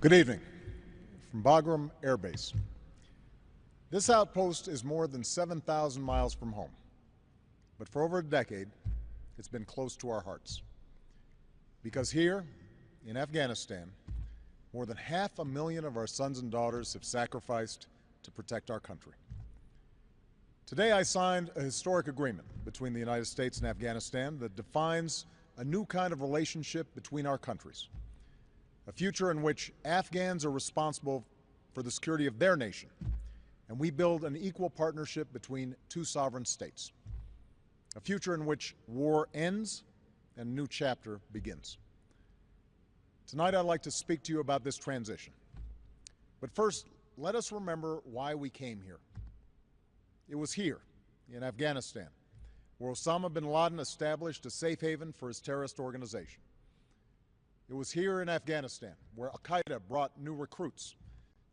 Good evening from Bagram Air Base. This outpost is more than 7,000 miles from home, but for over a decade, it's been close to our hearts. Because here, in Afghanistan, more than 500,000 of our sons and daughters have sacrificed to protect our country. Today, I signed a historic agreement between the United States and Afghanistan that defines a new kind of relationship between our countries. A future in which Afghans are responsible for the security of their nation, and we build an equal partnership between two sovereign states. A future in which war ends and a new chapter begins. Tonight, I'd like to speak to you about this transition. But first, let us remember why we came here. It was here, in Afghanistan, where Osama bin Laden established a safe haven for his terrorist organization. It was here in Afghanistan where Al-Qaeda brought new recruits,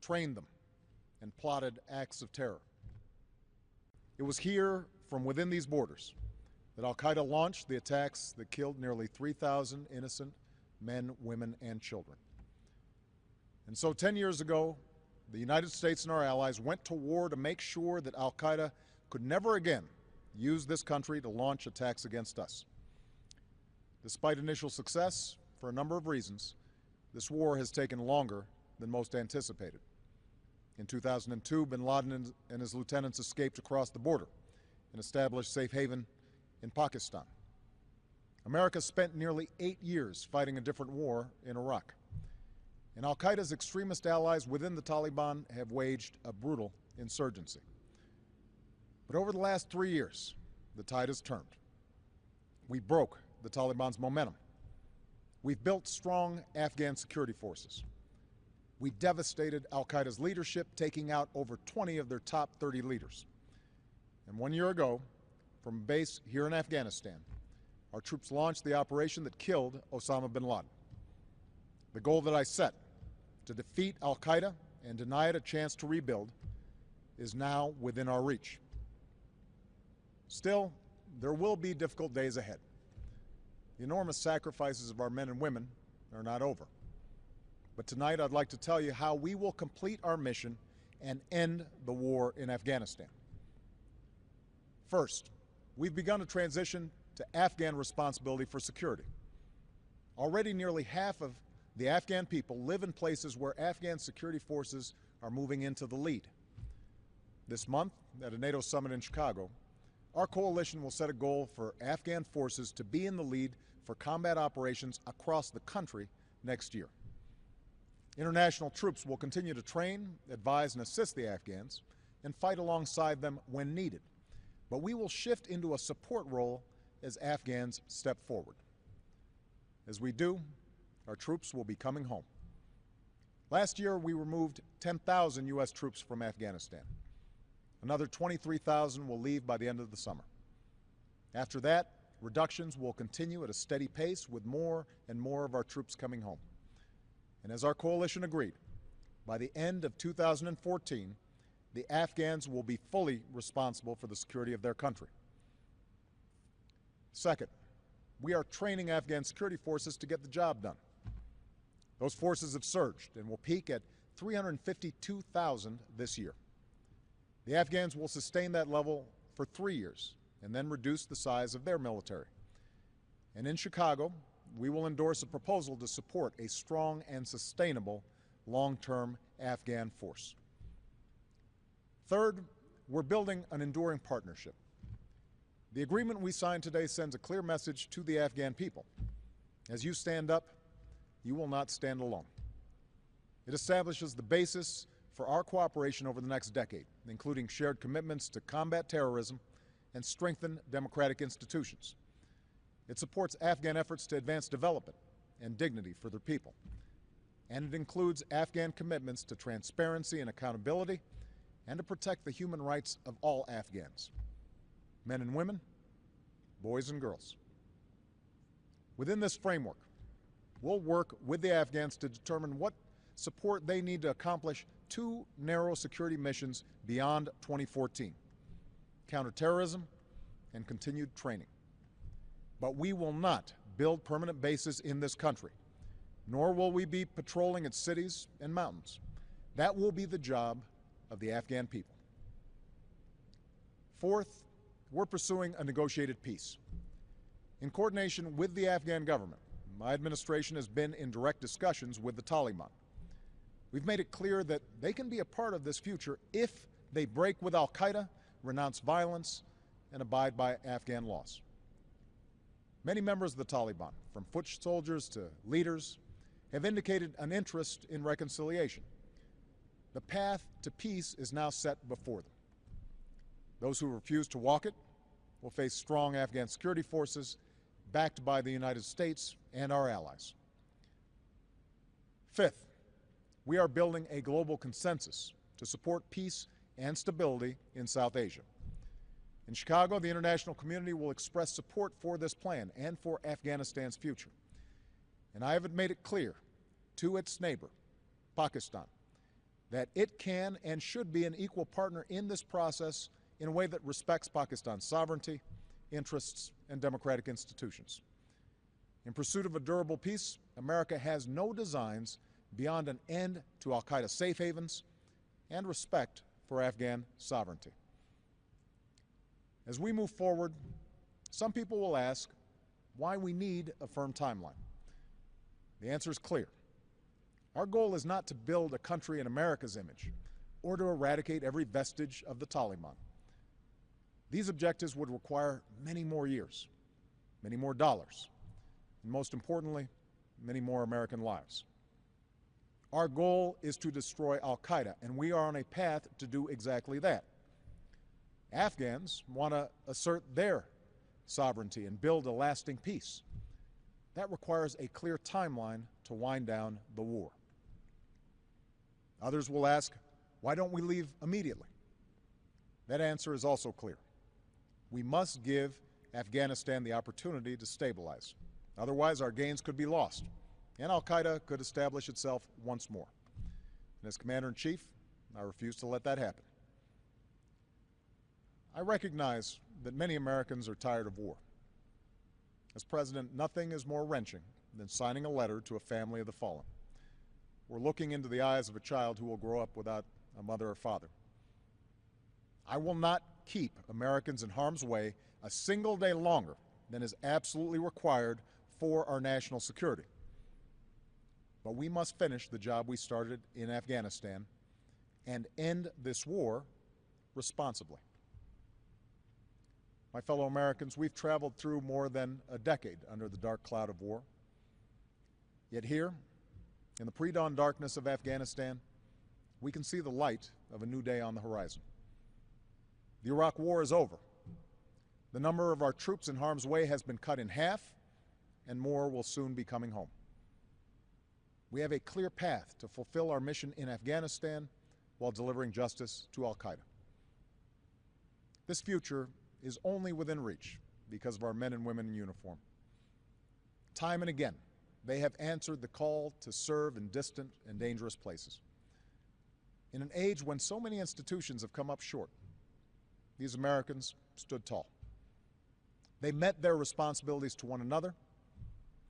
trained them, and plotted acts of terror. It was here, from within these borders, that Al-Qaeda launched the attacks that killed nearly 3,000 innocent men, women, and children. And so 10 years ago, the United States and our allies went to war to make sure that Al-Qaeda could never again use this country to launch attacks against us. Despite initial success, for a number of reasons, this war has taken longer than most anticipated. In 2002, bin Laden and his lieutenants escaped across the border and established safe haven in Pakistan. America spent nearly 8 years fighting a different war in Iraq. And Al-Qaeda's extremist allies within the Taliban have waged a brutal insurgency. But over the last 3 years, the tide has turned. We broke the Taliban's momentum. We've built strong Afghan security forces. We devastated Al-Qaeda's leadership, taking out over 20 of their top 30 leaders. And 1 year ago, from a base here in Afghanistan, our troops launched the operation that killed Osama bin Laden. The goal that I set, to defeat Al-Qaeda and deny it a chance to rebuild, is now within our reach. Still, there will be difficult days ahead. The enormous sacrifices of our men and women are not over. But tonight I'd like to tell you how we will complete our mission and end the war in Afghanistan. First, we've begun a transition to Afghan responsibility for security. Already nearly half of the Afghan people live in places where Afghan security forces are moving into the lead. This month, at a NATO summit in Chicago, our coalition will set a goal for Afghan forces to be in the lead for combat operations across the country next year. International troops will continue to train, advise, and assist the Afghans and fight alongside them when needed. But we will shift into a support role as Afghans step forward. As we do, our troops will be coming home. Last year, we removed 10,000 U.S. troops from Afghanistan. Another 23,000 will leave by the end of the summer. After that, reductions will continue at a steady pace with more and more of our troops coming home. And as our coalition agreed, by the end of 2014, the Afghans will be fully responsible for the security of their country. Second, we are training Afghan security forces to get the job done. Those forces have surged and will peak at 352,000 this year. The Afghans will sustain that level for 3 years and then reduce the size of their military. And in Chicago, we will endorse a proposal to support a strong and sustainable long-term Afghan force. Third, we're building an enduring partnership. The agreement we signed today sends a clear message to the Afghan people. As you stand up, you will not stand alone. It establishes the basis for our cooperation over the next decade, including shared commitments to combat terrorism and strengthen democratic institutions. It supports Afghan efforts to advance development and dignity for their people. And it includes Afghan commitments to transparency and accountability and to protect the human rights of all Afghans, men and women, boys and girls. Within this framework, we'll work with the Afghans to determine what support they need to accomplish 2 narrow security missions beyond 2014: counterterrorism and continued training. But we will not build permanent bases in this country. nor will we be patrolling its cities and mountains. That will be the job of the Afghan people. Fourth, we're pursuing a negotiated peace. In coordination with the Afghan government, my administration has been in direct discussions with the Taliban. We've made it clear that they can be a part of this future if they break with al-Qaeda, renounce violence, and abide by Afghan laws. Many members of the Taliban, from foot soldiers to leaders, have indicated an interest in reconciliation. The path to peace is now set before them. Those who refuse to walk it will face strong Afghan security forces backed by the United States and our allies. Fifth, we are building a global consensus to support peace and stability in South Asia. In Chicago, the international community will express support for this plan and for Afghanistan's future. And I have made it clear to its neighbor, Pakistan, that it can and should be an equal partner in this process in a way that respects Pakistan's sovereignty, interests, and democratic institutions. In pursuit of a durable peace, America has no designs beyond an end to al-Qaeda safe havens and respect for Afghan sovereignty. As we move forward, some people will ask why we need a firm timeline. The answer is clear. Our goal is not to build a country in America's image or to eradicate every vestige of the Taliban. These objectives would require many more years, many more dollars, and most importantly, many more American lives. Our goal is to destroy al-Qaeda, and we are on a path to do exactly that. Afghans want to assert their sovereignty and build a lasting peace. That requires a clear timeline to wind down the war. Others will ask, why don't we leave immediately? That answer is also clear. We must give Afghanistan the opportunity to stabilize. Otherwise, our gains could be lost, and al-Qaeda could establish itself once more. And as Commander-in-Chief, I refuse to let that happen. I recognize that many Americans are tired of war. As President, nothing is more wrenching than signing a letter to a family of the fallen. We're looking into the eyes of a child who will grow up without a mother or father. I will not keep Americans in harm's way a single day longer than is absolutely required for our national security. But we must finish the job we started in Afghanistan and end this war responsibly. My fellow Americans, we've traveled through more than a decade under the dark cloud of war. Yet here, in the pre-dawn darkness of Afghanistan, we can see the light of a new day on the horizon. The Iraq War is over. The number of our troops in harm's way has been cut in half, and more will soon be coming home. We have a clear path to fulfill our mission in Afghanistan while delivering justice to al-Qaeda. This future is only within reach because of our men and women in uniform. Time and again, they have answered the call to serve in distant and dangerous places. In an age when so many institutions have come up short, these Americans stood tall. They met their responsibilities to one another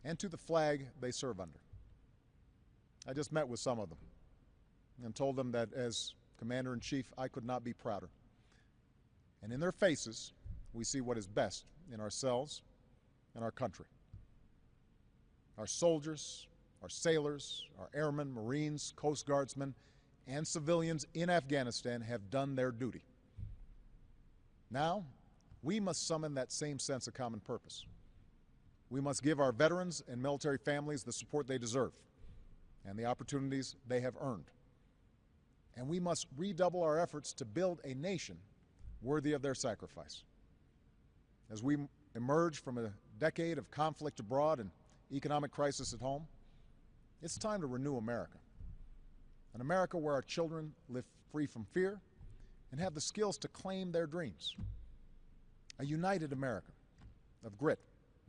and to the flag they serve under. I just met with some of them and told them that as Commander-in-Chief, I could not be prouder. And in their faces, we see what is best in ourselves and our country. Our soldiers, our sailors, our airmen, Marines, Coast Guardsmen, and civilians in Afghanistan have done their duty. Now, we must summon that same sense of common purpose. We must give our veterans and military families the support they deserve and the opportunities they have earned. And we must redouble our efforts to build a nation worthy of their sacrifice. As we emerge from a decade of conflict abroad and economic crisis at home, it's time to renew America. An America where our children live free from fear and have the skills to claim their dreams. A united America of grit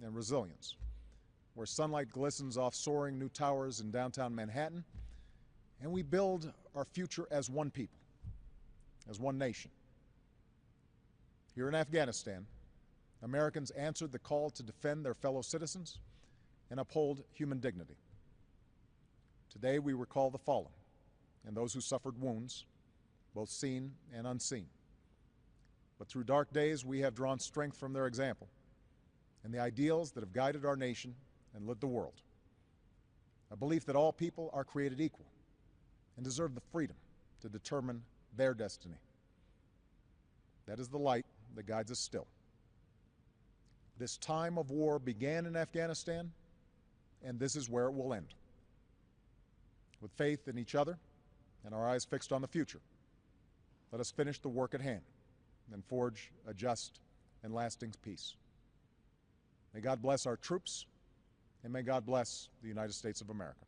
and resilience, where sunlight glistens off soaring new towers in downtown Manhattan, and we build our future as one people, as one nation. Here in Afghanistan, Americans answered the call to defend their fellow citizens and uphold human dignity. Today we recall the fallen and those who suffered wounds, both seen and unseen. But through dark days we have drawn strength from their example and the ideals that have guided our nation and led the world. A belief that all people are created equal and deserve the freedom to determine their destiny. That is the light that guides us still. This time of war began in Afghanistan, and this is where it will end. With faith in each other and our eyes fixed on the future, let us finish the work at hand and forge a just and lasting peace. May God bless our troops, and may God bless the United States of America.